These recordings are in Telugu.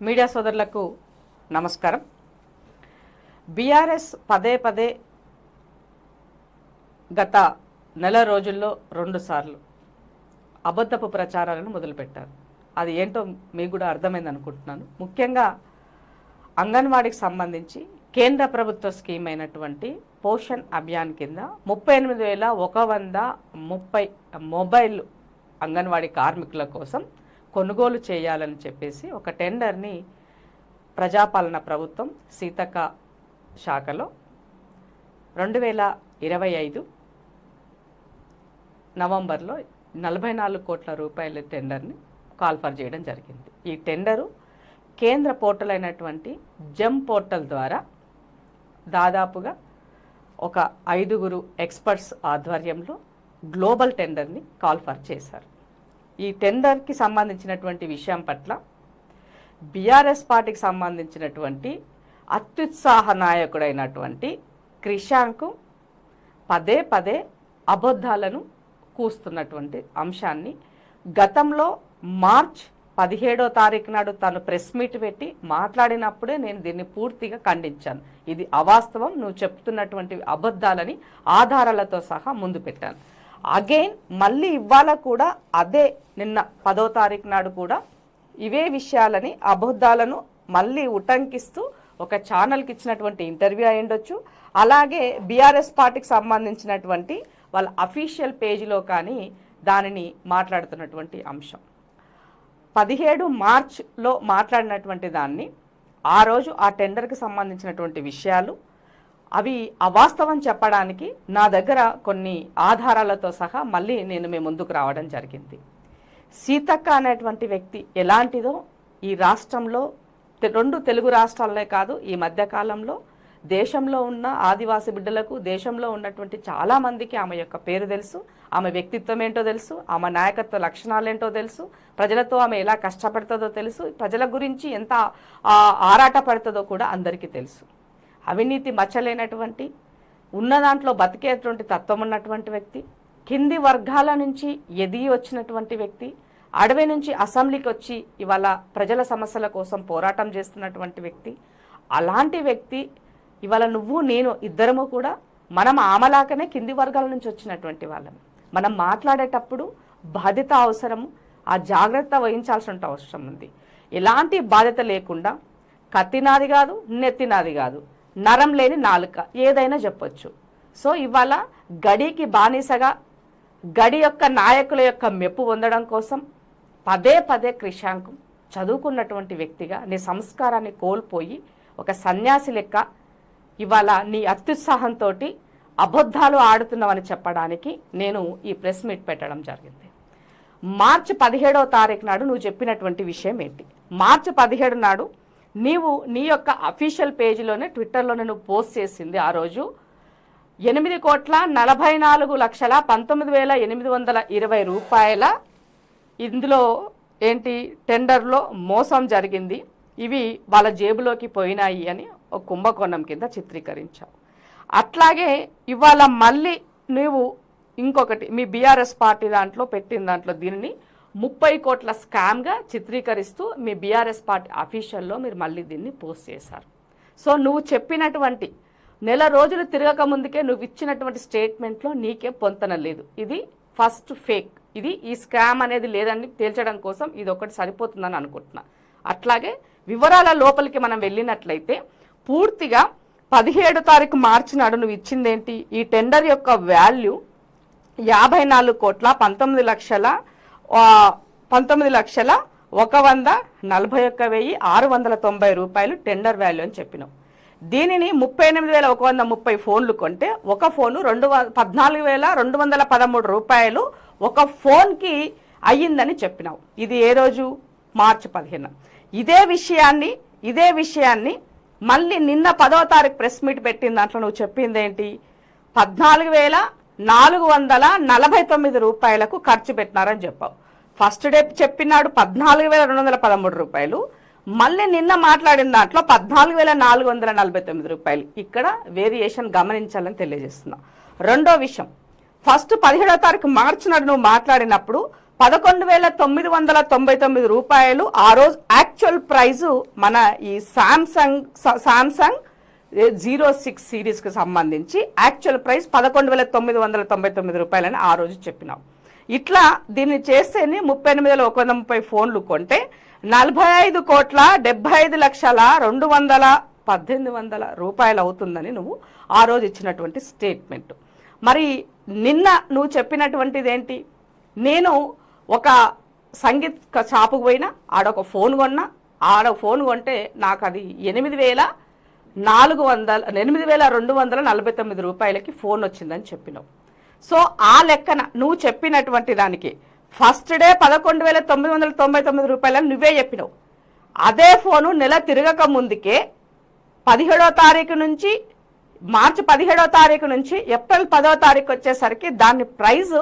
మీడియా సోదరులకు నమస్కారం. బీఆర్ఎస్ పదే పదే గత నెల రోజుల్లో 2 సార్లు అబద్ధపు ప్రచారాలను మొదలుపెట్టారు. అది ఏంటో మీకు కూడా అర్థమైంది అనుకుంటున్నాను. ముఖ్యంగా అంగన్వాడీకి సంబంధించి కేంద్ర ప్రభుత్వ స్కీమ్ అయినటువంటి పోషణ్ అభియాన్ కింద 38,130 మొబైల్ అంగన్వాడీ కార్మికుల కోసం కొనుగోలు చేయాలని చెప్పేసి ఒక టెండర్ని ప్రజాపాలన ప్రభుత్వం సీతక్క శాఖలో 2025 నవంబర్లో 44 కోట్ల రూపాయల టెండర్ని కాల్ఫర్ చేయడం జరిగింది. ఈ టెండరు కేంద్ర పోర్టల్ అయినటువంటి జెమ్ పోర్టల్ ద్వారా దాదాపుగా ఒక 5 ఎక్స్పర్ట్స్ ఆధ్వర్యంలో గ్లోబల్ టెండర్ని కాల్ఫర్ చేశారు. ఈ టెండర్కి సంబంధించినటువంటి విషయం పట్ల బీఆర్ఎస్ పార్టీకి సంబంధించినటువంటి అత్యుత్సాహ నాయకుడైనటువంటి క్రిషాంక్ పదే పదే అబద్ధాలను కూస్తున్నటువంటి అంశాన్ని గతంలో మార్చ్ 17వ తారీఖు నాడు తను ప్రెస్ మీట్ పెట్టి మాట్లాడినప్పుడే నేను దీన్ని పూర్తిగా ఖండించాను. ఇది అవాస్తవం, నువ్వు చెప్తున్నటువంటి అబద్ధాలని ఆధారాలతో సహా ముందు పెట్టాను. అగైన్ మళ్ళీ ఇవాళ కూడా అదే నిన్న 10వ తారీఖు నాడు కూడా ఇవే విషయాలని అబద్ధాలను మళ్ళీ ఉటంకిస్తూ ఒక ఛానల్కి ఇచ్చినటువంటి ఇంటర్వ్యూ అయి ఉండొచ్చు. అలాగే బీఆర్ఎస్ పార్టీకి సంబంధించినటువంటి వాళ్ళ అఫీషియల్ పేజీలో కానీ దానిని మాట్లాడుతున్నటువంటి అంశం 17 మార్చ్లో మాట్లాడినటువంటి దాన్ని ఆ రోజు ఆ టెండర్కి సంబంధించినటువంటి విషయాలు అవి అవాస్తవం చెప్పడానికి నా దగ్గర కొన్ని ఆధారాలతో సహా మళ్ళీ నేను మీ ముందుకు రావడం జరిగింది. సీతక్క అనేటువంటి వ్యక్తి ఎలాంటిదో ఈ రాష్ట్రంలో 2 తెలుగు రాష్ట్రాలనే కాదు, ఈ మధ్యకాలంలో దేశంలో ఉన్న ఆదివాసీ బిడ్డలకు దేశంలో ఉన్నటువంటి చాలామందికి ఆమె యొక్క పేరు తెలుసు, ఆమె వ్యక్తిత్వం ఏంటో తెలుసు, ఆమె నాయకత్వ లక్షణాలు ఏంటో తెలుసు, ప్రజలతో ఆమె ఎలా కష్టపడుతుందో తెలుసు, ప్రజల గురించి ఎంత ఆరాట పడుతుందో కూడా అందరికీ తెలుసు. అవినీతి మచ్చలేనటువంటి ఉన్న దాంట్లో బతికేటువంటి తత్వం ఉన్నటువంటి వ్యక్తి, కింది వర్గాల నుంచి ఎదిగి వచ్చినటువంటి వ్యక్తి, అడవి నుంచి అసెంబ్లీకి వచ్చి ఇవాళ ప్రజల సమస్యల కోసం పోరాటం చేస్తున్నటువంటి వ్యక్తి. అలాంటి వ్యక్తి ఇవాళ నువ్వు నేను ఇద్దరము కూడా మనం ఆమలాకనే కింది వర్గాల నుంచి వచ్చినటువంటి వాళ్ళం. మనం మాట్లాడేటప్పుడు బాధ్యత అవసరము, ఆ జాగ్రత్త వహించాల్సిన అవసరం ఉంది. ఎలాంటి బాధ్యత లేకుండా కత్తినాది కాదు, నెత్తినాది కాదు, నరం లేని నాలుక ఏదైనా చెప్పొచ్చు. సో ఇవాళ గడికి బానిసగా గడి యొక్క నాయకుల యొక్క మెప్పు పొందడం కోసం పదే పదే క్రిషాంక్ చదువుకున్నటువంటి వ్యక్తిగా నీ సంస్కారాన్ని కోల్పోయి ఒక సన్యాసి లెక్క ఇవాళ నీ అత్యుత్సాహంతో అబద్ధాలు ఆడుతున్నావని చెప్పడానికి నేను ఈ ప్రెస్ మీట్ పెట్టడం జరిగింది. మార్చి 17వ తారీఖు నాడు నువ్వు చెప్పినటువంటి విషయం ఏంటి? మార్చి 17 నాడు నీవు నీ యొక్క అఫీషియల్ పేజీలోనే ట్విట్టర్లోనే నువ్వు పోస్ట్ చేసింది ఆ రోజు 8,44,19,820 రూపాయల ఇందులో ఏంటి టెండర్లో మోసం జరిగింది, ఇవి వాళ్ళ జేబులోకి పోయినాయి అని ఒక కుంభకోణం కింద చిత్రీకరించావు. అట్లాగే ఇవాళ మళ్ళీ నువ్వు ఇంకొకటి మీ బీఆర్ఎస్ పార్టీ దాంట్లో పెట్టిన దాంట్లో దీనిని 30 కోట్ల స్కామ్గా చిత్రీకరిస్తూ మీ బీఆర్ఎస్ పార్టీ అఫీషియల్లో మీరు మళ్ళీ దీన్ని పోస్ట్ చేశారు. సో నువ్వు చెప్పినటువంటి నెల రోజులు తిరగక ముందుకే నువ్వు ఇచ్చినటువంటి స్టేట్మెంట్లో నీకే పొంతన లేదు. ఇది ఫస్ట్ ఫేక్. ఇది ఈ స్కామ్ అనేది లేదని తేల్చడం కోసం ఇది ఒకటి సరిపోతుందని అనుకుంటున్నా. అట్లాగే వివరాల లోపలికి మనం వెళ్ళినట్లయితే పూర్తిగా 17 తారీఖు మార్చి నాడు నువ్వు ఇచ్చిందేంటి? ఈ టెండర్ యొక్క వాల్యూ 54,19,141,690 రూపాయలు టెండర్ వాల్యూ అని చెప్పినావు. దీనిని 38,130 ఫోన్లు కొంటే ఒక ఫోను 14,213 రూపాయలు ఒక ఫోన్కి అయ్యిందని చెప్పినావు. ఇది ఏ రోజు? మార్చి 15. ఇదే విషయాన్ని మళ్ళీ నిన్న 10వ తారీఖు ప్రెస్ మీట్ పెట్టిన దాంట్లో నువ్వు చెప్పింది ఏంటి? 14,449 రూపాయలకు ఖర్చు పెట్టినారని చెప్పావు. ఫస్ట్ డే చెప్పినాడు 14,213 రూపాయలు, మళ్ళీ నిన్న మాట్లాడిన దాంట్లో 14,449 రూపాయలు. ఇక్కడ వేరియేషన్ గమనించాలని తెలియజేస్తున్నా. రెండో విషయం, ఫస్ట్ 17వ తారీఖు మార్చి నాడు నువ్వు మాట్లాడినప్పుడు 11,999 రూపాయలు ఆ రోజు యాక్చువల్ ప్రైజు మన ఈ సామ్సంగ్ 06 సిరీస్కి సంబంధించి యాక్చువల్ ప్రైస్ 11,999 రూపాయలని ఆ రోజు చెప్పినాం. ఇట్లా దీన్ని చేస్తేనే 38,130 ఫోన్లు కొంటే 45,75,218,100 రూపాయలు అవుతుందని నువ్వు ఆ రోజు ఇచ్చినటువంటి స్టేట్మెంట్. మరి నిన్న నువ్వు చెప్పినటువంటిది ఏంటి? నేను ఒక సంగీత్ షాపుకు పోయినా, ఆడొక ఫోన్ కొన్నా, ఫోన్ కొంటే నాకు అది 8,249 రూపాయలకి ఫోన్ వచ్చిందని చెప్పినావు. సో ఆ లెక్కన నువ్వు చెప్పినటువంటి దానికి ఫస్ట్ డే 11,999 రూపాయలని నువ్వే చెప్పినావు. అదే ఫోను నెల తిరగక ముందుకే 17వ తారీఖు నుంచి మార్చి 17వ తారీఖు నుంచి ఏప్రిల్ 10వ తారీఖు వచ్చేసరికి దాని ప్రైజు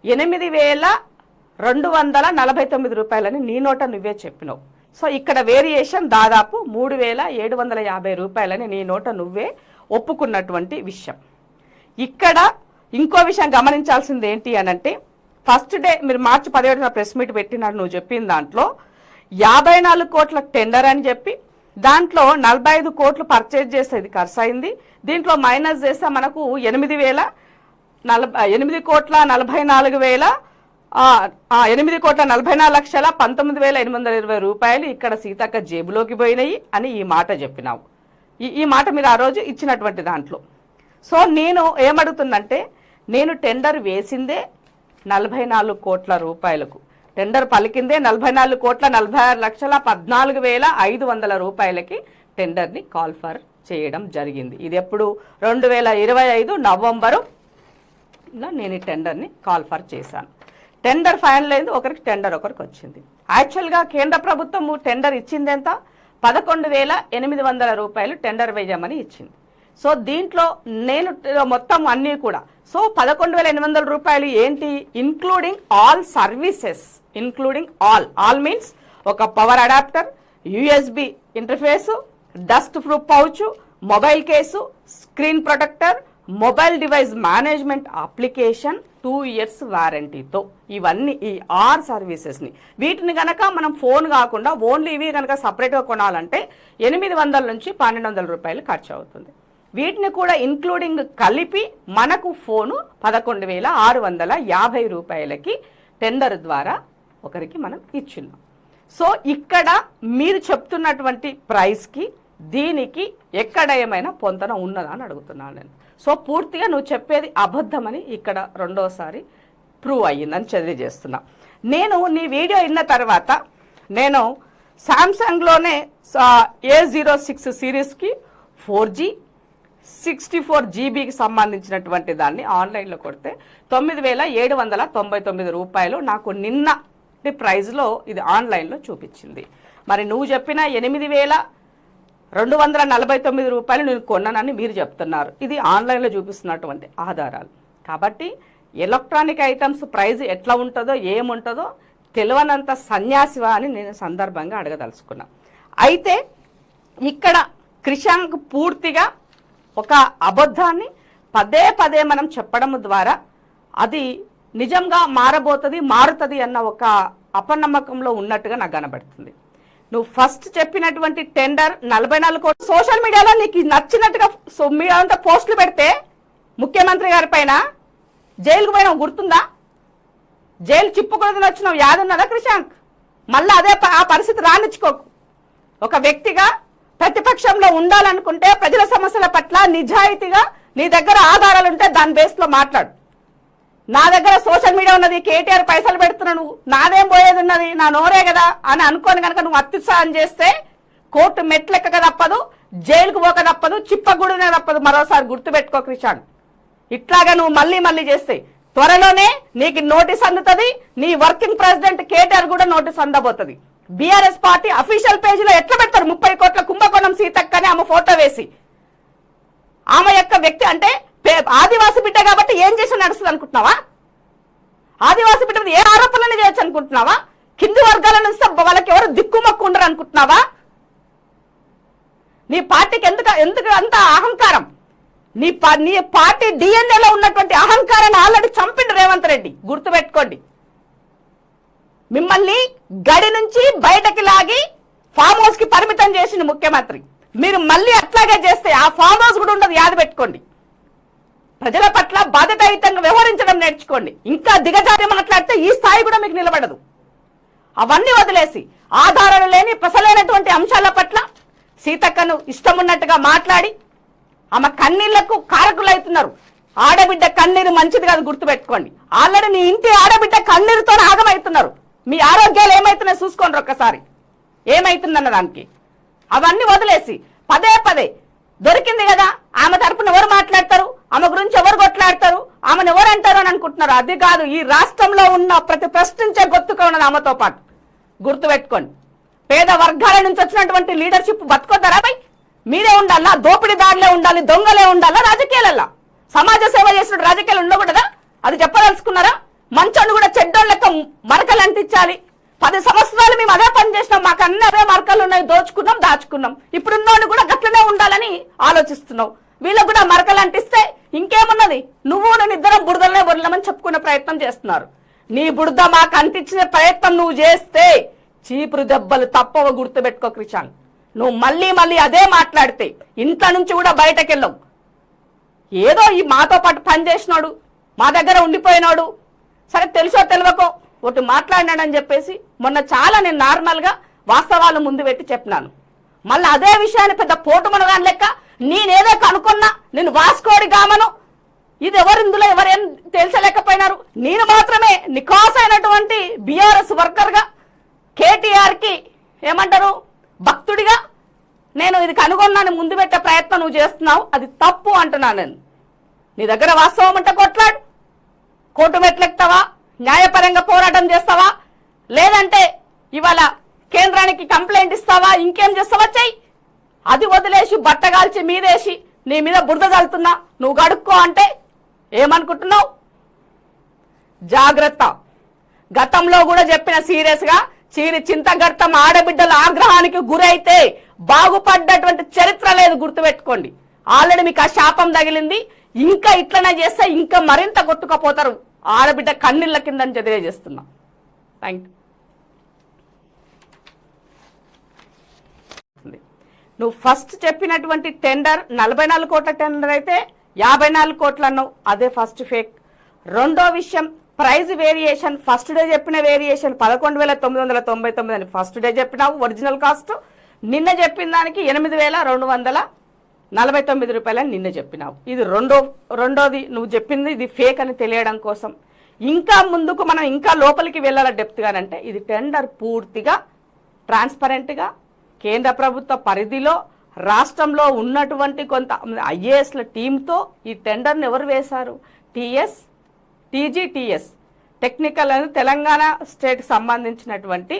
8,249 రూపాయలని నీ నోట నువ్వే చెప్పినావు. సో ఇక్కడ వేరియేషన్ దాదాపు 3,750 రూపాయలని నీ నోట నువ్వే ఒప్పుకున్నటువంటి విషయం. ఇక్కడ ఇంకో విషయం గమనించాల్సింది ఏంటి అనంటే, ఫస్ట్ డే మీరు మార్చి 17న ప్రెస్ మీట్ పెట్టినారు, నువ్వు చెప్పిన దాంట్లో 54 కోట్ల టెండర్ అని చెప్పి దాంట్లో 45 కోట్లు పర్చేజ్ చేసేది ఖర్చు అయింది. దీంట్లో మైనస్ చేస్తే మనకు 8,44,19,820 రూపాయలు ఇక్కడ సీతక్క జేబులోకి పోయినాయి అని ఈ మాట చెప్పినావు. ఈ మాట మీరు ఆ రోజు ఇచ్చినటువంటి దాంట్లో. సో నేను ఏమడుగుతుందంటే, నేను టెండర్ వేసిందే 44 కోట్ల రూపాయలకు, టెండర్ పలికిందే 44,46,14,500 రూపాయలకి టెండర్ని కాల్ ఫర్ చేయడం జరిగింది. ఇది ఎప్పుడు 2025 నవంబరులో నేను ఈ టెండర్ని కాల్ ఫర్ చేశాను. టెండర్ ఫైనల్ అయింది, ఒకరికి టెండర్ ఒకరికి వచ్చింది. యాక్చువల్గా కేంద్ర ప్రభుత్వం టెండర్ ఇచ్చింది ఎంత? 11,800 రూపాయలు టెండర్ వేయమని ఇచ్చింది. సో దీంట్లో నేను మొత్తం అన్నీ కూడా, సో 11,800 రూపాయలు ఏంటి? Including all services, including all means ఒక power adapter, USB interface, dust proof pouch, mobile case, screen protector, mobile device management application, 2 years వారంటీతో ఇవన్నీ ఈ 6 సర్వీసెస్ని, వీటిని కనుక మనం ఫోన్ కాకుండా ఓన్లీ ఇవి కనుక సపరేట్గా కొనాలంటే 800 నుంచి 1,200 రూపాయలు ఖర్చు అవుతుంది. వీటిని కూడా ఇన్క్లూడింగ్ కలిపి మనకు ఫోను 11,650 రూపాయలకి టెండర్ ద్వారా ఒకరికి మనం ఇచ్చున్నాం. సో ఇక్కడ మీరు చెప్తున్నటువంటి ప్రైస్కి దీనికి ఎక్కడ ఏమైనా పొంతన ఉన్నదా అని అడుగుతున్నాను నేను. సో పూర్తిగా నువ్వు చెప్పేది అబద్ధమని ఇక్కడ రెండోసారి ప్రూవ్ అయ్యిందని తెలియజేస్తున్నా. నేను నీ వీడియో విన్న తర్వాత నేను సామ్సంగ్లోనే A06 సిరీస్కి 4G 64 GBకి సంబంధించినటువంటి దాన్ని ఆన్లైన్లో కొడితే 9,799 రూపాయలు నాకు నిన్నటి ప్రైజ్లో ఇది ఆన్లైన్లో చూపించింది. మరి నువ్వు చెప్పిన 8,249 రూపాయలు నేను కొన్నానని మీరు చెప్తున్నారు. ఇది ఆన్లైన్లో చూపిస్తున్నటువంటి ఆధారాలు. కాబట్టి ఎలక్ట్రానిక్ ఐటమ్స్ ప్రైజ్ ఎట్లా ఉంటుందో ఏముంటుందో తెలియనంత సన్యాసివా అని నేను సందర్భంగా అడగదలుచుకున్నా. అయితే ఇక్కడ క్రిషాంక్ పూర్తిగా ఒక అబద్ధాన్ని పదే పదే మనం చెప్పడం ద్వారా అది నిజంగా మారుతుంది అన్న ఒక అపనమ్మకంలో ఉన్నట్టుగా నాకు కనబడుతుంది. నువ్వు ఫస్ట్ చెప్పినటువంటి టెండర్ 44 కోట్లు సోషల్ మీడియాలో నీకు నచ్చినట్టుగా మీరంతా పోస్టులు పెడితే ముఖ్యమంత్రి గారి పైన జైలుకు పోయినా గుర్తుందా? జైలు చిప్పుకొడదని వచ్చినావు, యాదున్నదా క్రిషాంక్? మళ్ళీ అదే ఆ పరిస్థితి రానిచ్చుకోకు. ఒక వ్యక్తిగా ప్రతిపక్షంలో ఉండాలనుకుంటే ప్రజల సమస్యల పట్ల నిజాయితీగా నీ దగ్గర ఆధారాలు ఉంటే దాని బేస్లో మాట్లాడు. నా దగ్గర సోషల్ మీడియా ఉన్నది, కేటీఆర్ పైసలు పెడుతున్నా, నువ్వు నాదేం పోయేది ఉన్నది, నా నోరే కదా అని అనుకోని కనుక నువ్వు అత్యుత్సాహం చేస్తే కోర్టు మెట్లెక్కక తప్పదు, జైలుకు పోక తప్పదు, చిప్పగూడనే తప్పదు. మరోసారి గుర్తుపెట్టుకో క్రిషాంక్. ఇట్లాగా నువ్వు మళ్ళీ చేస్తే త్వరలోనే నీకు నోటీస్ అందుతుంది. నీ వర్కింగ్ ప్రెసిడెంట్ కేటీఆర్ కూడా నోటీస్ అందబోతుంది. బీఆర్ఎస్ పార్టీ అఫీషియల్ పేజీలో ఎట్లా పెడతారు? 30 కోట్ల కుంభకోణం సీతక్క అని ఆమె ఫోటో వేసి, ఆమె యొక్క వ్యక్తి అంటే ఆదివాసి బిడ్డ కాబట్టి ఏం చేసి నడుస్తుంది అనుకుంటున్నావా? ఆదివాసి బిడ్డ ఏ ఆరోపణలు చేయొచ్చు అనుకుంటున్నావా? కింది వర్గాల నుంచి వాళ్ళకి ఎవరు దిక్కుమక్కు ఉండరు అనుకుంటున్నావా? నీ పార్టీకి ఎందుకు అంత అహంకారం? నీ పార్టీ డిఎన్ఏలో ఉన్నటువంటి అహంకారాన్ని ఆల్రెడీ చంపిండు రేవంత్ రెడ్డి, గుర్తుపెట్టుకోండి. మిమ్మల్ని గడి నుంచి బయటకి లాగి ఫామ్ హౌస్ కి పరిమితం చేసింది ముఖ్యమంత్రి. మీరు మళ్ళీ అట్లాగే చేస్తే ఆ ఫామ్ హౌస్ కూడా ఉండదు, యాద పెట్టుకోండి. ప్రజల పట్ల బాధ్యతాయుతంగా వ్యవహరించడం నేర్చుకోండి. ఇంకా దిగజారి మాట్లాడితే ఈ స్థాయి కూడా మీకు నిలబడదు. అవన్నీ వదిలేసి ఆధారాలు లేని ప్రసలైనటువంటి అంశాల పట్ల సీతక్కను ఇష్టం ఉన్నట్టుగా మాట్లాడి ఆమె కన్నీళ్లకు కారకులవుతున్నారు. ఆడబిడ్డ కన్నీరు మంచిది కాదు, గుర్తుపెట్టుకోండి. ఆల్రెడీ నీ ఇంటి ఆడబిడ్డ కన్నీరుతో ఆగమవుతున్నారు. మీ ఆరోగ్యాలు ఏమైతున్నాయో చూసుకోండి ఒక్కసారి, ఏమైతుందన్న దానికి. అవన్నీ వదిలేసి పదే పదే దొరికింది కదా, ఆమె తరపున ఎవరు మాట్లాడతారు, ఆమె గురించి ఎవరు కొట్లాడతారు, ఆమెను ఎవరు అంటారు అని అనుకుంటున్నారు. అది కాదు, ఈ రాష్ట్రంలో ఉన్న ప్రతి ప్రశ్నించే గొత్తుగా ఉన్నది ఆమెతో పాటు, గుర్తుపెట్టుకోండి. పేద వర్గాల నుంచి వచ్చినటువంటి లీడర్షిప్ బతుకొద్దారా పై? మీరే ఉండాలా, దోపిడీదారులే ఉండాలి, దొంగలే ఉండాలా రాజకీయాలల్లా? సమాజ సేవ చేసిన రాజకీయాలు ఉండకూడదా? అది చెప్పదలుచుకున్నారా? మంచోళ్ళు కూడా చెడ్డోళ్ళ మరకలు అంటించాలి. 10 సంవత్సరాలు మేము అదే పని చేసినాం, మాకు అన్ని అవే మరకలు ఉన్నాయి, దోచుకున్నాం దాచుకున్నాం. ఇప్పుడున్నోళ్ళు కూడా గట్లనే ఉండాలని ఆలోచిస్తున్నావు. వీళ్ళకు కూడా మరకలు అంటిస్తే ఇంకేమున్నది? నువ్వు నేను ఇద్దరం బురదలనే బొరలమని చెప్పుకునే ప్రయత్నం చేస్తున్నారు. నీ బురద మాకు అంటించిన ప్రయత్నం నువ్వు చేస్తే చీపురు దెబ్బలు తప్పవ, గుర్తుపెట్టుకో క్రిషాంక్. నువ్వు మళ్ళీ మళ్ళీ అదే మాట్లాడితే ఇంట్లో నుంచి కూడా బయటకెళ్ళవు. ఏదో ఈ మాతో పాటు పనిచేసినాడు, మా దగ్గర ఉండిపోయినాడు, సరే తెలుసో తెలియకో ఒకటి మాట్లాడినాడని చెప్పేసి మొన్న చాలా నేను నార్మల్గా వాస్తవాలు ముందు పెట్టి చెప్పినాను. మళ్ళీ అదే విషయాన్ని పెద్ద పోటుమనగాని లెక్క నేనేదో కనుక్కున్నా, నేను వాస్కోడి గామను, ఇది ఎవరు ఇందులో ఎవరేం తెలిసలేకపోయినారు. నేను మాత్రమే నికాస్ అయినటువంటి బీఆర్ఎస్ వర్కర్గా కేటీఆర్ కి ఏమంటారు భక్తుడిగా నేను ఇది కనుగొన్నాను ముందు పెట్టే ప్రయత్నం నువ్వు చేస్తున్నావు, అది తప్పు అంటున్నాను నేను. నీ దగ్గర వాస్తవం అంటే కొట్లాడు, కోర్టు మెట్లెక్తావా, న్యాయపరంగా పోరాటం చేస్తావా, లేదంటే ఇవాళ కేంద్రానికి కంప్లైంట్ ఇస్తావా, ఇంకేం చేస్తావా చెయ్యి. అది వదిలేసి బట్టగాల్చి మీదేసి నీ మీద బురద చల్లుతున్నా నువ్వు గడుక్కో అంటే ఏమనుకుంటున్నావు? జాగ్రత్త. గతంలో కూడా చెప్పిన సీరియస్ గా, చింతగర్తం ఆడబిడ్డల ఆగ్రహానికి గురైతే బాగుపడ్డటువంటి చరిత్ర లేదు, గుర్తుపెట్టుకోండి. ఆల్రెడీ మీకు ఆ శాపం తగిలింది. ఇంకా ఇట్లనే చేస్తే ఇంకా మరింత కొట్టుకపోతారు ఆడబిడ్డ కన్నీళ్ళ కిందని తెలియజేస్తున్నా. Thank you. నువ్వు ఫస్ట్ చెప్పినటువంటి టెండర్ 44 కోట్ల టెండర్ అయితే 54 కోట్లు అన్నావు, అదే ఫస్ట్ ఫేక్. రెండో విషయం ప్రైజ్ వేరియేషన్, ఫస్ట్ డే చెప్పిన వేరియేషన్ 11,999 అని ఫస్ట్ డే చెప్పినావు ఒరిజినల్ కాస్ట్. నిన్న చెప్పిన దానికి 8,249 రూపాయలని నిన్న చెప్పినావు. ఇది రెండోది నువ్వు చెప్పింది ఇది ఫేక్ అని తెలియడం కోసం. ఇంకా ముందుకు మనం ఇంకా లోపలికి వెళ్ళాల డెప్త్గానంటే ఇది టెండర్ పూర్తిగా ట్రాన్స్పరెంట్గా కేంద్ర ప్రభుత్వ పరిధిలో రాష్ట్రంలో ఉన్నటువంటి కొంత ఐఏఎస్ల టీంతో ఈ టెండర్ని ఎవరు వేశారు? టీజీటీఎస్ టెక్నికల్ అని తెలంగాణ స్టేట్కి సంబంధించినటువంటి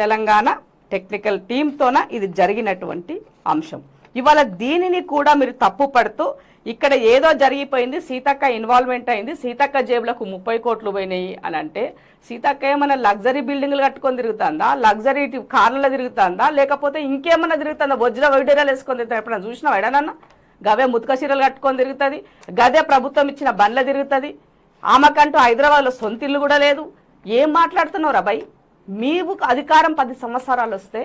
తెలంగాణ టెక్నికల్ టీంతోన ఇది జరిగినటువంటి అంశం. ఇవాళ దీనిని కూడా మీరు తప్పు పడుతూ ఇక్కడ ఏదో జరిగిపోయింది, సీతక్క ఇన్వాల్వ్మెంట్ అయింది, సీతక్క జేబులకు 30 కోట్లు పోయినాయి అని అంటే సీతక్క ఏమైనా లగ్జరీ బిల్డింగ్లు కట్టుకొని తిరుగుతుందా, లగ్జరీ కార్లలో తిరుగుతుందా, లేకపోతే ఇంకేమన్నా తిరుగుతుందా? వజ్ర వైడూర్యాలు వేసుకొని తిరుగుతా ఎప్పుడైనా చూసినా ఎడనన్నా? గవే ముతక చీరలు కట్టుకొని తిరుగుతుంది, గదే ప్రభుత్వం ఇచ్చిన బండ్ల తిరుగుతుంది. ఆమెకంటూ హైదరాబాద్లో సొంత ఇల్లు కూడా లేదు. ఏం మాట్లాడుతున్నావు రాబాయ్? మీకు అధికారం 10 సంవత్సరాలు వస్తే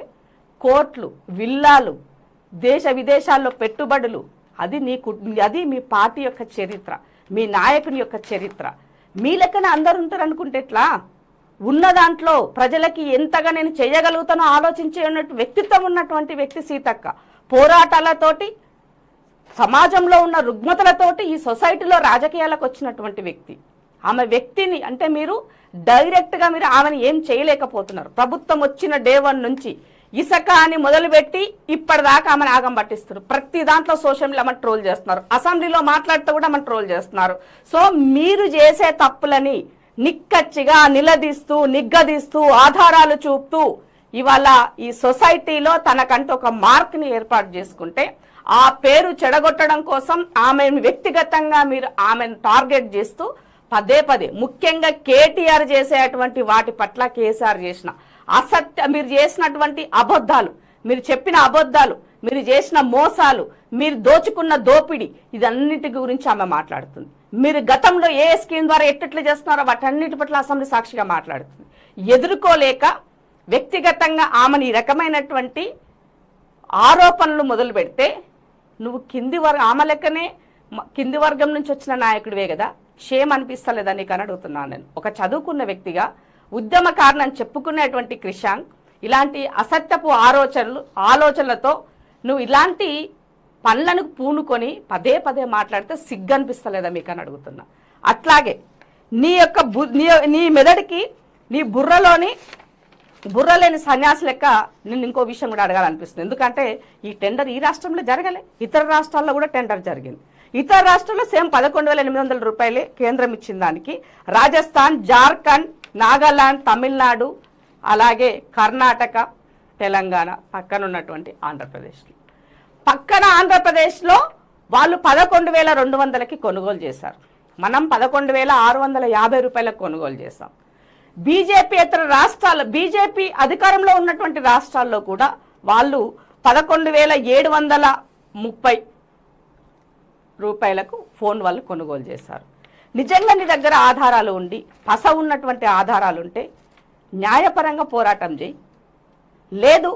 కోట్లు, విల్లాలు, దేశ విదేశాల్లో పెట్టుబడులు, అది మీ పార్టీ యొక్క చరిత్ర, మీ నాయకుని యొక్క చరిత్ర. మీ లెక్కన అందరు ఉంటారు అనుకుంటే ఎట్లా? ఉన్న దాంట్లో ప్రజలకి ఎంతగా నేను చేయగలుగుతానో ఆలోచించే వ్యక్తిత్వం ఉన్నటువంటి వ్యక్తి సీతక్క. పోరాటాలతోటి, సమాజంలో ఉన్న రుగ్మతలతోటి ఈ సొసైటీలో రాజకీయాలకు వచ్చినటువంటి వ్యక్తి. ఆమె వ్యక్తిని అంటే మీరు డైరెక్ట్గా మీరు ఆమెను ఏం చేయలేకపోతున్నారు. ప్రభుత్వం వచ్చిన డే 1 నుంచి ఇసుక అని మొదలుపెట్టి ఇప్పటిదాకా ఆమెను ఆగం పట్టిస్తారు. ప్రతి దాంట్లో సోషల్ మీడియా ఆమెను ట్రోల్ చేస్తున్నారు, అసెంబ్లీలో మాట్లాడుతూ కూడా ఆమెను ట్రోల్ చేస్తున్నారు. సో మీరు చేసే తప్పులని నిక్కచ్చిగా నిలదీస్తూ, నిగ్గదీస్తూ, ఆధారాలు చూపుతూ ఇవాళ ఈ సొసైటీలో తనకంటూ ఒక మార్క్ని ఏర్పాటు చేసుకుంటే ఆ పేరు చెడగొట్టడం కోసం ఆమెను వ్యక్తిగతంగా మీరు ఆమెను టార్గెట్ చేస్తూ పదే ముఖ్యంగా కేటీఆర్ చేసేటువంటి వాటి పట్ల కేసీఆర్ చేసిన మీరు చేసినటువంటి అబద్ధాలు, మీరు చెప్పిన అబద్ధాలు, మీరు చేసిన మోసాలు, మీరు దోచుకున్న దోపిడీ, ఇదన్నిటి గురించి ఆమె మాట్లాడుతుంది. మీరు గతంలో ఏ స్కీమ్ ద్వారా ఎట్లా చేస్తున్నారో వాటన్నిటి పట్ల అసెంబ్లీ సాక్షిగా మాట్లాడుతుంది. ఎదుర్కోలేక వ్యక్తిగతంగా ఆమెను ఈ రకమైనటువంటి ఆరోపణలు మొదలు పెడితే నువ్వు ఆమె లెక్కనే కింది వర్గం నుంచి వచ్చిన నాయకుడివే కదా, క్షేమ అనిపిస్తలేదా నీకు అని అడుగుతున్నాను నేను. ఒక చదువుకున్న వ్యక్తిగా ఉద్యమకారుని చెప్పుకునేటువంటి క్రిషాంక్ ఇలాంటి అసత్యపు ఆలోచనలతో నువ్వు ఇలాంటి పనులను పూనుకొని పదే పదే మాట్లాడితే సిగ్గు అనిపిస్తలేదా మీకు అని అడుగుతున్నా. అట్లాగే నీ యొక్క నీ మెదడికి నీ బుర్రలేని సన్యాసి లెక్క నేను ఇంకో విషయం కూడా అడగాలనిపిస్తుంది. ఎందుకంటే ఈ టెండర్ ఈ రాష్ట్రంలో జరగలే, ఇతర రాష్ట్రాల్లో కూడా టెండర్ జరిగింది. ఇతర రాష్ట్రాల్లో సేమ్ 11,800 రూపాయలే కేంద్రం ఇచ్చిన దానికి రాజస్థాన్, జార్ఖండ్, నాగాలాండ్, తమిళనాడు, అలాగే కర్ణాటక, తెలంగాణ, పక్కన ఉన్నటువంటి ఆంధ్రప్రదేశ్లో వాళ్ళు 11,200కి కొనుగోలు చేశారు. మనం 11,650 రూపాయలకు కొనుగోలు చేశాం. బీజేపీ అధికారంలో ఉన్నటువంటి రాష్ట్రాల్లో కూడా వాళ్ళు 11,730 రూపాయలకు ఫోన్ వాళ్ళు కొనుగోలు చేశారు. నిజంగా నీ దగ్గర ఆధారాలు ఉండి ఉన్నటువంటి ఆధారాలు ఉంటే న్యాయపరంగా పోరాటం చేయి. లేదు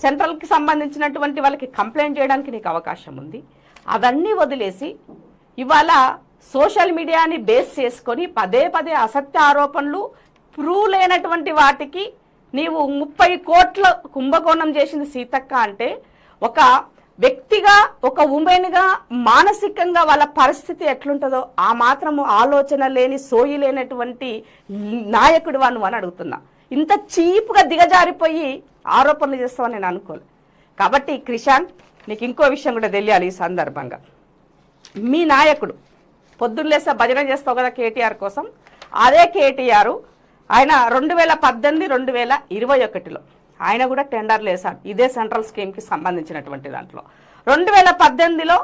సెంట్రల్కి సంబంధించినటువంటి వాళ్ళకి కంప్లైంట్ చేయడానికి నీకు అవకాశం ఉంది. అవన్నీ వదిలేసి ఇవాళ సోషల్ మీడియాని బేస్ చేసుకొని పదే పదే అసత్య ఆరోపణలు ప్రూవ్ లేనటువంటి వాటికి నీవు 30 కోట్ల కుంభకోణం చేసింది సీతక్క అంటే ఒక వ్యక్తిగా, ఒక ఉమెన్గా మానసికంగా వాళ్ళ పరిస్థితి ఎట్లుంటుందో ఆ మాత్రము ఆలోచన లేని, సోయి లేనటువంటి నాయకుడు అని అడుగుతున్నా. ఇంత చీప్గా దిగజారిపోయి ఆరోపణలు చేస్తామని నేను అనుకోలేదు. కాబట్టి క్రిషాంక్ నీకు ఇంకో విషయం కూడా తెలియాలి ఈ సందర్భంగా. మీ నాయకుడు పొద్దున్నేసా భజన చేస్తావు కదా కేటీఆర్ కోసం, అదే కేటీఆర్ ఆయన 2018, 2021లో ఆయన కూడా టెండర్లు వేశాడు ఇదే సెంట్రల్ స్కీమ్కి సంబంధించినటువంటి దాంట్లో. 2018లో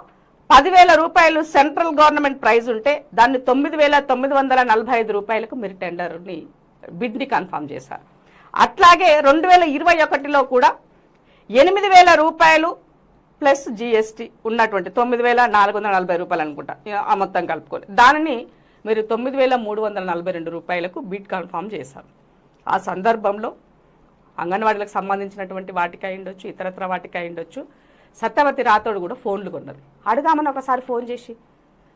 10,000 రూపాయలు సెంట్రల్ గవర్నమెంట్ ప్రైజ్ ఉంటే దాన్ని 9,945 రూపాయలకు మీరు టెండర్ని బిడ్ని కన్ఫర్మ్ చేశారు. అట్లాగే 2021లో కూడా 8,000 రూపాయలు ప్లస్ జిఎస్టీ ఉన్నటువంటి 9,440 రూపాయలు అనుకుంటా ఆ మొత్తం కలుపుకొని దానిని మీరు 9,342 రూపాయలకు బిడ్ కన్ఫర్మ్ చేశారు. ఆ సందర్భంలో అంగన్వాడీలకు సంబంధించినటువంటి వాటికి అయి ఉండొచ్చు, ఇతరత్ర వాటికి అయి ఉండొచ్చు, సత్యవతి రాథోడ్ కూడా ఫోన్లు కొన్నది. అడుగామని ఒకసారి ఫోన్ చేసి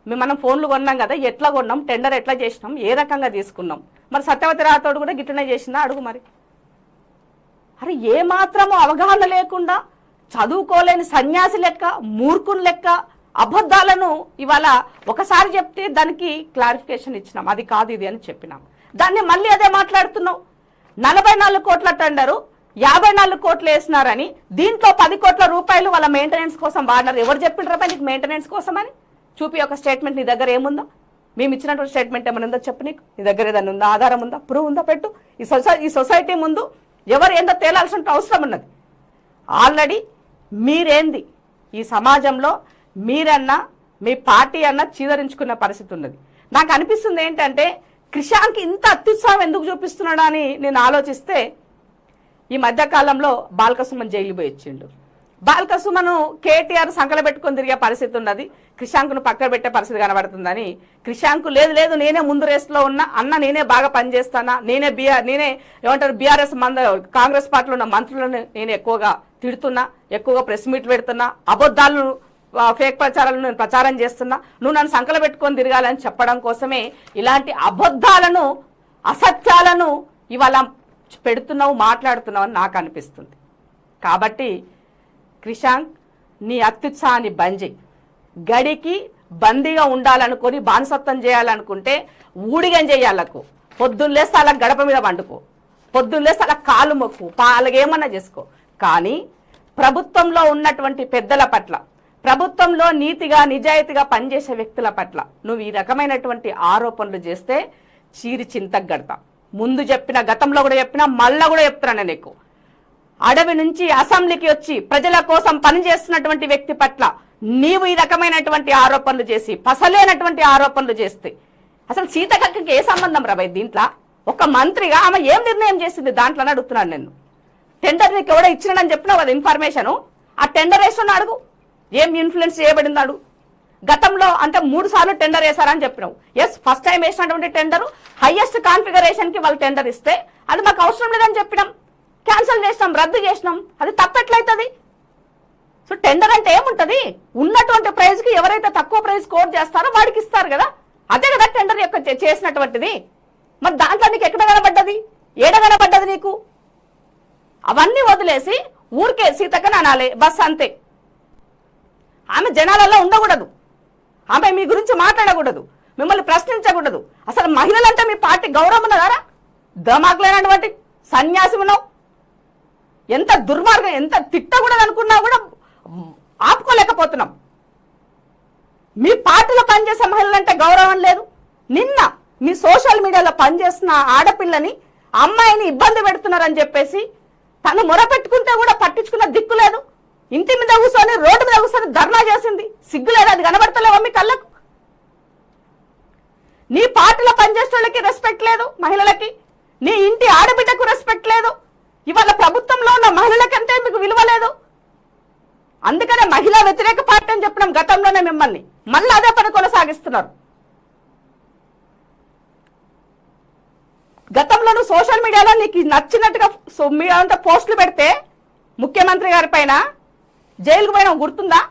మనం ఫోన్లు కొన్నాం కదా, ఎట్లా కొన్నాం, టెండర్ ఎట్లా చేసినాం, ఏ రకంగా తీసుకున్నాం, మరి సత్యవతి రాథోడ్ కూడా గిట్లనే చేసిందా అడుగు. మరి అరే ఏమాత్రము అవగాహన లేకుండా చదువుకోలేని సన్యాసి లెక్క, మూర్ఖుని లెక్క అబద్ధాలను ఇవాళ ఒకసారి చెప్తే దానికి క్లారిఫికేషన్ ఇచ్చినాం, అది కాదు ఇది అని చెప్పినాం. దాన్ని మళ్ళీ అదే మాట్లాడుతున్నావు. 44 కోట్ల టెండరు 54 కోట్లు వేసినారని దీంట్లో 10 కోట్ల రూపాయలు వాళ్ళ మెయింటెనెన్స్ కోసం వాడినారు. ఎవరు చెప్పిండ్రా నీకు మెయింటెనెన్స్ కోసం అని? చూపి ఒక స్టేట్మెంట్ నీ దగ్గర ఏముందో, మేము ఇచ్చినటువంటి స్టేట్మెంట్ ఏమైనా ఉందో చెప్పు. నీకు నీ దగ్గర ఏదైనా ఉందా, ఆధారం ఉందా, ప్రూవ్ ఉందా పెట్టు. ఈ సొసైటీ ముందు ఎవరు ఏందో తేలాల్సిన అవసరం ఉన్నది. ఆల్రెడీ మీరేంది ఈ సమాజంలో మీరన్నా మీ పార్టీ అన్నా చీదరించుకున్న పరిస్థితి ఉన్నది. నాకు అనిపిస్తుంది ఏంటంటే క్రిషాంక్ ఇంత అత్యుత్సాహం ఎందుకు చూపిస్తున్నాడా అని నేను ఆలోచిస్తే ఈ మధ్యకాలంలో బాల్కసుమన్ జైలు పోయి వచ్చిండు. బాల్కసుమను కేటీఆర్ సంకల పెట్టుకొని తిరిగే పరిస్థితి ఉన్నది, క్రిషాంక్ను పక్కన పెట్టే పరిస్థితి కనబడుతుందని. క్రిషాంక్ లేదు నేనే ముందు రేస్లో ఉన్నా అన్న, నేనే బాగా పనిచేస్తానా, నేనే ఏమంటారు బీఆర్ఎస్ కాంగ్రెస్ పార్టీలో ఉన్న మంత్రులను నేను ఎక్కువగా తిడుతున్నా, ఎక్కువగా ప్రెస్ మీట్లు పెడుతున్నా, అబద్ధాలను ఫేక్ ప్రచారాలను నేను ప్రచారం చేస్తున్నా, నువ్వు నన్ను సంకల పెట్టుకొని తిరగాలని చెప్పడం కోసమే ఇలాంటి అబద్ధాలను, అసత్యాలను ఇవాళ పెడుతున్నావు, మాట్లాడుతున్నావు అని నాకు అనిపిస్తుంది. కాబట్టి క్రిషాంక్ నీ అత్యుత్సాహాన్ని బంద్, గడికి బందీగా ఉండాలనుకొని బానిసత్వం చేయాలనుకుంటే ఊడిగం చేయాలకు. పొద్దున్నేస్తే అలా గడప మీద వండుకో, పొద్దున్నేస్తే అలా కాలు మొక్కు, అలాగేమన్నా చేసుకో. కానీ ప్రభుత్వంలో ఉన్నటువంటి పెద్దల పట్ల, ప్రభుత్వంలో నీతిగా నిజాయితీగా పనిచేసే వ్యక్తుల పట్ల నువ్వు ఈ రకమైనటువంటి ఆరోపణలు చేస్తే చీరి చింతకు గడతా. ముందు చెప్పిన, గతంలో కూడా చెప్పినా, మళ్ళా కూడా చెప్తున్నాను నీకు. అడవి నుంచి అసెంబ్లీకి వచ్చి ప్రజల కోసం పనిచేస్తున్నటువంటి వ్యక్తి పట్ల నీవు ఈ రకమైనటువంటి ఆరోపణలు చేసి, పసలేనటువంటి ఆరోపణలు చేస్తే అసలు సీతక్కకి ఏ సంబంధం రాబాయి దీంట్లో? ఒక మంత్రిగా ఆమె ఏం నిర్ణయం చేసింది దాంట్లో అని అడుగుతున్నాను నేను. టెండర్ నీకు ఎవడో ఇచ్చినాడని చెప్పినావు కదా ఇన్ఫర్మేషను, ఆ టెండర్ వేస్తున్నా అడుగు, ఏం ఇన్ఫ్లుయెన్స్ చేయబడింది అడుగు. గతంలో అంటే 3 సార్లు టెండర్ వేశారని చెప్పినావు. ఎస్, ఫస్ట్ టైం వేసినటువంటి టెండర్ హైయెస్ట్ కాన్ఫిగరేషన్ కి వాళ్ళు టెండర్ ఇస్తే అది మాకు అవసరం లేదని చెప్పినాం. క్యాన్సిల్ చేసినాం, రద్దు చేసినాం, అది తప్పెట్లయితుంది? సో టెండర్ అంటే ఏముంటది, ఉన్నటువంటి ప్రైజ్ కి ఎవరైతే తక్కువ ప్రైజ్ కోట్ చేస్తారో వాడికి ఇస్తారు కదా, అదే కదా టెండర్ యొక్క చేసినటువంటిది. మరి దాంట్లో నీకు ఎక్కడ కనబడ్డది, ఏడ కనబడ్డది నీకు? అవన్నీ వదిలేసి ఊరికే సీతక్కని అనాలి బస్, అంతే. ఆమె జనాలలో ఉండకూడదు, ఆమె మీ గురించి మాట్లాడకూడదు, మిమ్మల్ని ప్రశ్నించకూడదు. అసలు మహిళలంటే మీ పార్టీ గౌరవం ఉన్నదారా? దమాకులేనటువంటి సన్యాసి ఉన్నావు. ఎంత దుర్మార్గం, ఎంత తిట్టకూడదు అనుకున్నా కూడా ఆపుకోలేకపోతున్నాం. మీ పార్టీలో పనిచేసే మహిళలంటే గౌరవం లేదు. నిన్న మీ సోషల్ మీడియాలో పనిచేస్తున్న ఆడపిల్లని, అమ్మాయిని ఇబ్బంది పెడుతున్నారని చెప్పేసి తను మొరపెట్టుకుంటే కూడా పట్టించుకున్న దిక్కు లేదు. ఇంటి మీద కూర్చొని, రోడ్డు మీద కూర్చొని ధర్నా చేసింది. సిగ్గు లేదు? అది కనబడతలేవా మీ కళ్ళకు? నీ పార్టీలో పనిచేసే వాళ్ళకి రెస్పెక్ట్ లేదు, మహిళలకి. నీ ఇంటి ఆడబిడ్డకు రెస్పెక్ట్ లేదు. ఇవాళ ప్రభుత్వంలో ఉన్న మహిళలకంటే మీకు విలువ లేదు. అందుకనే మహిళా వ్యతిరేక పార్టీ అని చెప్పినాం గతంలోనే మిమ్మల్ని. మళ్ళీ అదే పని కొనసాగిస్తున్నారు. గతంలోనూ సోషల్ మీడియాలో నీకు నచ్చినట్టుగా మీ అంతా పోస్టులు పెడితే ముఖ్యమంత్రి గారి పైన జైలుకు పోయినా గుర్తుందా?